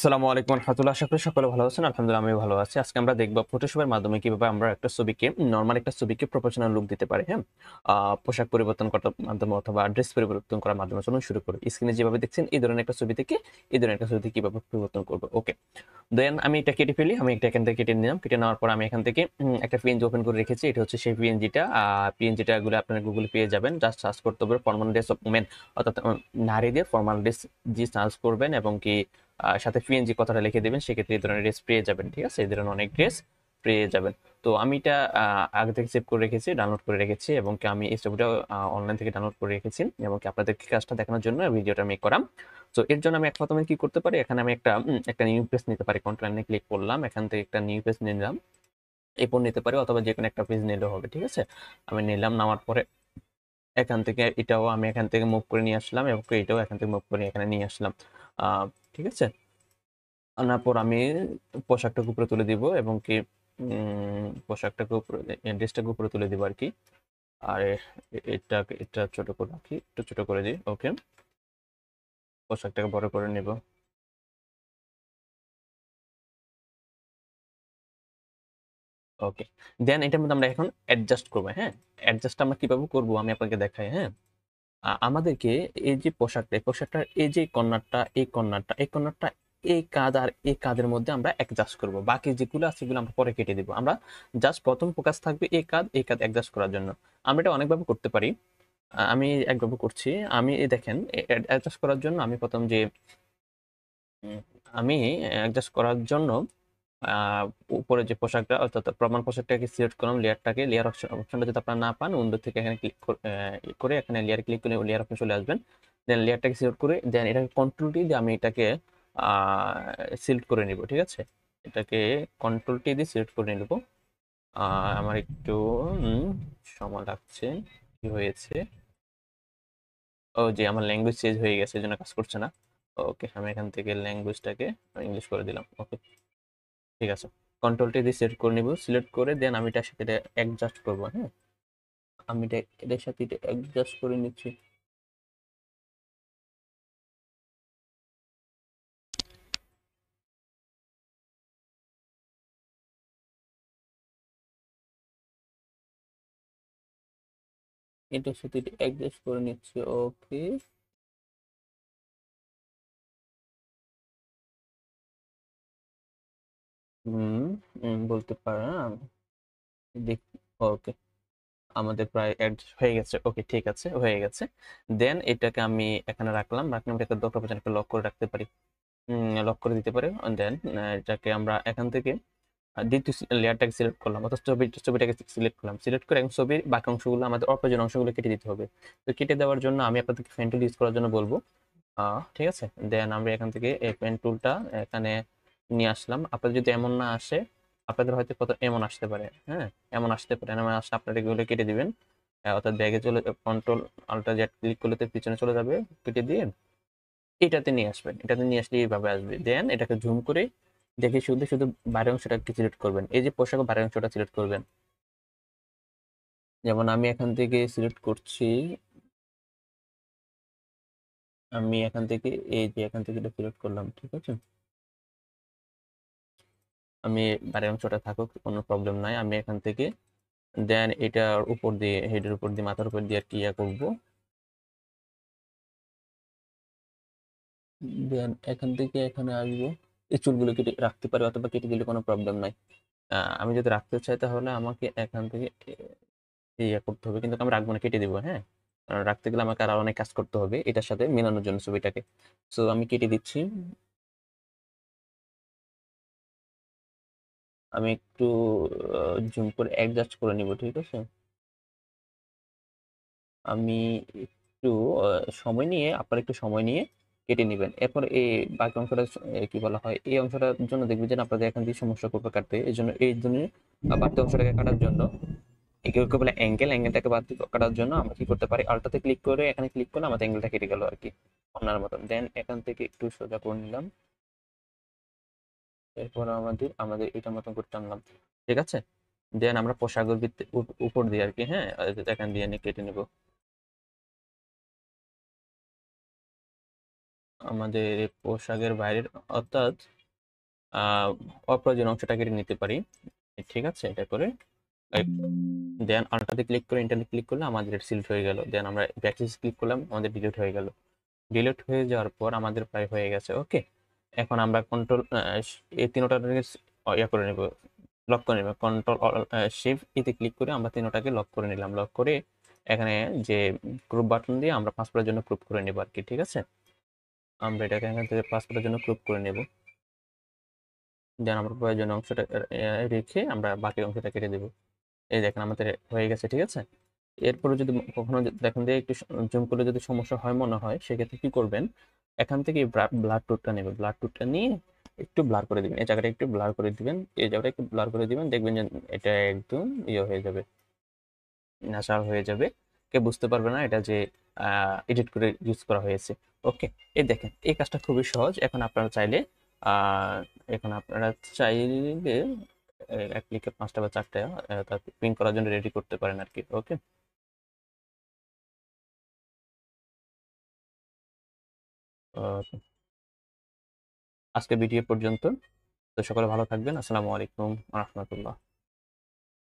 আসসালামু আলাইকুম রহমতুল্লাহ। আশা করি সকলে ভালো আছেন। আলহামদুলিল্লাহ আমি ভালো আছি। আজকে আমরা দেখব ফটোশপের মাধ্যমে কিভাবে আমরা একটা ছবিকে নরমাল একটা ছবিকে প্রফেশনাল লুক দিতে পারি। হ্যাঁ, পোশাক পরিবর্তন করার মাধ্যমে অথবা ড্রেস পরিবর্তন করার মাধ্যমে। চলুন শুরু করি। স্ক্রিনে যেভাবে দেখছেন এই ধরনের একটা ছবি থেকে এই ধরনের একটা ছবিতে কিভাবে পরিবর্তন করবো। ওকে, দেন আমি এটা কেটে ফেলি। আমি এটা এখান থেকে কেটে নিলাম। কেটে নেওয়ার পর আমি এখান থেকে একটা পিএনজি ওপেন করে রেখেছি। এটা হচ্ছে সেই পিএনজিটা। পিএনজিটা গুলো আপনারা গুগলে পেয়ে যাবেন। জাস্ট সার্চ করতে হবে ফর্মাল ড্রেস অফ ওমেন, অর্থাৎ নারীদের ফর্মাল ড্রেস জি সার্চ করবেন এবং কি সাথে পিএনজি কথাটা লিখে দেবেন। সেক্ষেত্রে এই ধরনের ড্রেস পেয়ে যাবেন। ঠিক আছে, এই ধরনের অনেক ড্রেস পেয়ে যাবেন। তো আমি এটা আগে থেকে সেভ করে রেখেছি, ডাউনলোড করে রেখেছি এবং কি আমি এই ছবিটা অনলাইন থেকে ডাউনলোড করে রেখেছি এবং কি আপনাদেরকে কাজটা দেখানোর জন্য ভিডিওটা মেক করাম। তো এর জন্য আমি প্রথমে কি করতে পারি, এখানে আমি একটা নিউ পেজ নিতে পারি। কন্ট্রোল ক্লিক করলাম, এখান থেকে একটা নিউ পেজ নিলাম। এরপর নিতে পারি অথবা যে কোনো একটা পেজ নিলেও হবে। ঠিক আছে, আমি নিলাম। নেওয়ার পরে এখান থেকে এটাও আমি এখান থেকে মুভ করে নিয়ে আসলাম এবং এটাও এখান থেকে মুভ করে এখানে নিয়ে আসলাম। ঠিক আছে, আনার পর আমি পোশাকটাকে উপরে তুলে দিব এবং কি পোশাকটাকে উপরে, ড্রেসটাকে উপরে তুলে দিব আর কি। আর এটা ছোট করে রাখি, একটু ছোট করে দিই। ওকে, পোশাকটাকে বড় করে নেব। ওকে, দেন এটার মধ্যে আমরা এখন অ্যাডজাস্ট করবো। হ্যাঁ, অ্যাডজাস্ট আমরা কিভাবে করবো আমি আপনাকে দেখাই। হ্যাঁ, আমাদেরকে এই যে পোশাকটা, এই পোশাকটার এই যে কর্নারটা, এই কাঁধ আর এই কাঁধের মধ্যে আমরা অ্যাডজাস্ট করব। বাকি যেগুলো আছে সেগুলো আমরা পরে কেটে দিব। আমরা জাস্ট প্রথম ফোকাস থাকবে এই কাঁধ অ্যাডজাস্ট করার জন্য। আমরা এটা অনেকভাবে করতে পারি। আমি একভাবে করছি। আমি এই দেখেন, অ্যাডজাস্ট করার জন্য আমি প্রথম যে উম, আমি অ্যাডজাস্ট করার জন্য আহ, উপরে যে পোশাকটা অর্থাৎ প্রমাণ পোশাকটাকে সিলেক্ট করলাম, লেয়ার অপশনটা যদি আপনারা না পান উইন্ডো থেকে এখানে ক্লিক করে এখানে লেয়ার ক্লিক করে লেয়ার অপশন চলে আসবেন। দেন লেয়ারটাকে সিলেক্ট করে দেন এটাকে কন্ট্রোল টি দিয়ে আমি এটাকে সিলেক্ট করে নিব। ঠিক আছে, এটাকে কন্ট্রোল টি দিয়ে সিলেক্ট করে নিব। আমার একটু সময় লাগছে। কি হয়েছে? ও যে আমার ল্যাঙ্গুয়েজ চেঞ্জ হয়ে গেছে, এই জন্য কাজ করছে না। ওকে, আমি এখান থেকে ল্যাঙ্গুয়েজটাকে ইংলিশ করে দিলাম। ওকে, ঠিক আছে। কন্ট্রোলটি দিয়ে সিলেক্ট করে নিব। সিলেক্ট করে দেন আমি এটার সাথে এটা অ্যাডজাস্ট করবো। হ্যাঁ, আমি এটা এটার সাথে এটা অ্যাডজাস্ট করে নিচ্ছি। এটার সাথে এটা অ্যাডজাস্ট করে নিচ্ছি। ওকে, হুম, বলতে পারেন দেখ। ওকে, আমাদের প্রায় অ্যাড হয়ে গেছে। ওকে, ঠিক আছে, হয়ে গেছে। দেন এটাকে আমি এখানে রাখলাম। রাখলাম, এটাকে দরকার পড়লে একটা লক করে রাখতে পারি, লক করে দিতে পারি। দেন এটাকে আমরা এখান থেকে দ্বিতীয় লেয়ারটাকে সিলেক্ট করলাম, অর্থাৎ ছবিটাকে সিলেক্ট করলাম। সিলেক্ট করে এখন ছবির বাকি অংশগুলো, আমাদের অপ্রয়োজনীয় অংশগুলো কেটে দিতে হবে। তো কেটে দেওয়ার জন্য আমি আপনাদেরকে পেন টুল ইউজ করার জন্য বলবো। ঠিক আছে, দেন আমরা এখান থেকে এই পেন টুলটা এখানে নিয়ে আসলাম। আপনাদের যদি এমন না আসে, আপনাদের হয়তো কত এমন আসতে পারে। হ্যাঁ, এমন আসতে পারে, এমন আসলে আপনারা এগুলো কেটে দিবেন। অর্থাৎ ব্যাগে চলে, কন্ট্রোল আল্টা জেড ক্লিক করলে তো পিছনে চলে যাবে, কেটে দিয়ে এটাতে নিয়ে আসবেন। এটাতে নিয়ে আসলে এইভাবে আসবে। দেন এটাকে জুম করে দেখে শুধু শুধু বাইরের অংশটাকে সিলেক্ট করবেন। এই যে পোশাকের বাইরের অংশটা সিলেক্ট করবেন। যেমন আমি এখান থেকে সিলেক্ট করছি, আমি এখান থেকে এই যে এখান থেকে এটা সিলেক্ট করলাম। ঠিক আছে, আমি বাইরের অংশটা থাকুক, কোনো প্রবলেম নাই। আমি এখান থেকে দেন এটার উপর দিয়ে, হেডের উপর দিয়ে, মাথার উপর দিয়ে আর কি ইয়া করবো। দেন এখান থেকে এখানে আসবো। এই চুলগুলো কেটে রাখতে পারি অথবা কেটে দিলে কোনো প্রবলেম নাই। আমি যদি রাখতে চাই তাহলে আমাকে এখান থেকে ইয়ে করতে হবে, কিন্তু আমি রাখবো না, কেটে দেবো। হ্যাঁ, কারণ রাখতে গেলে আমাকে আরো অনেক কাজ করতে হবে এটার সাথে মেলানোর জন্য ছবিটাকে। সো আমি কেটে দিচ্ছি। আমি একটু জুম করে অ্যাডজাস্ট করে নিব। ঠিক আছে, আমি একটু সময় নিয়ে, আপনারা একটু সময় নিয়ে কেটে নেবেন। এরপর এই বাকি অংশটা কি বলা হয়, এই অংশটার জন্য দেখবেন যে আপনাদের এখান থেকে সমস্যা করবে কাটতে। এই জন্য বাড়তি অংশটাকে কাটার জন্য, একে ওকে বলে অ্যাঙ্গেলটাকে বাড়তি কাটার জন্য আমরা কি করতে পারি, আলটাতে ক্লিক করে এখানে ক্লিক করলে আমাদের অ্যাঙ্গেলটা কেটে গেল আর কি, আপনার মতন। দেন এখান থেকে একটু সোজা করে নিলাম। এরপর আমাদের আমাদের এটার মতন করে টানলাম। ঠিক আছে, দেন আমরা পোশাকের উপর দিয়ে আর কি, হ্যাঁ, এখান দিয়ে কেটে নেব। আমাদের এই পোশাকের বাইরের অর্থাৎ অপ্রয়োজনীয় অংশটা কেটে নিতে পারি। ঠিক আছে, এটা করে দেন আলটাতে ক্লিক করে ইন্টারনেট ক্লিক করলে আমাদের সিলেক্ট হয়ে গেল। দেন আমরা ব্যাকস্পেস ক্লিক করলাম, আমাদের ডিলিট হয়ে গেল। ডিলিট হয়ে যাওয়ার পর আমাদের প্রায় হয়ে গেছে। ওকে, এখন আমরা কন্ট্রোল এই তিনোটাকে ইয়া করে নেব, লক করে নেব। কন্ট্রোল শিফট এতে ক্লিক করে আমরা তিনোটাকে লক করে নিলাম। লক করে এখানে যে গ্রুপ বাটন দিয়ে আমরা পাসওয়ার্ডের জন্য গ্রুপ করে নেব আর কি। ঠিক আছে, আমরা এটাকে এখান থেকে পাসওয়ার্ডের জন্য গ্রুপ করে নেব। দেন আমরা প্রয়োজনীয় অংশটা রেখে আমরা বাকি অংশটা কেটে দেবো। এই দেখেন আমাদের হয়ে গেছে। ঠিক আছে, এরপরে যদি কখনো দেখেন যে একটু জুম করলে যদি সমস্যা হয় মনে হয়, সেক্ষেত্রে কি করবেন, এখান থেকে ব্লাড টুথটা নেবেন। ব্লাড টুথটা নিয়ে একটু ব্লার করে দিবেন, এই জায়গাটা একটু ব্লার করে দিবেন, এই জায়গাটা একটু ব্লার করে দিবেন, দেখবেন যে এটা একদম ইয়ে হয়ে যাবে, ন্যাচারাল হয়ে যাবে। কেউ বুঝতে পারবে না এটা যে এডিট করে ইউজ করা হয়েছে। ওকে, এই দেখেন এই কাজটা খুবই সহজ। এখন আপনারা চাইলে আহ, এখন আপনারা চাইলে এক ক্লিকে 5টা বা 4টা তার প্রিন্ট করার জন্য রেডি করতে পারেন আর কি। ওকে, আজকে ভিডিও পর্যন্ত। তো সকলে ভালো থাকবেন। আসসালামু আলাইকুম ওয়া রাহমাতুল্লাহ।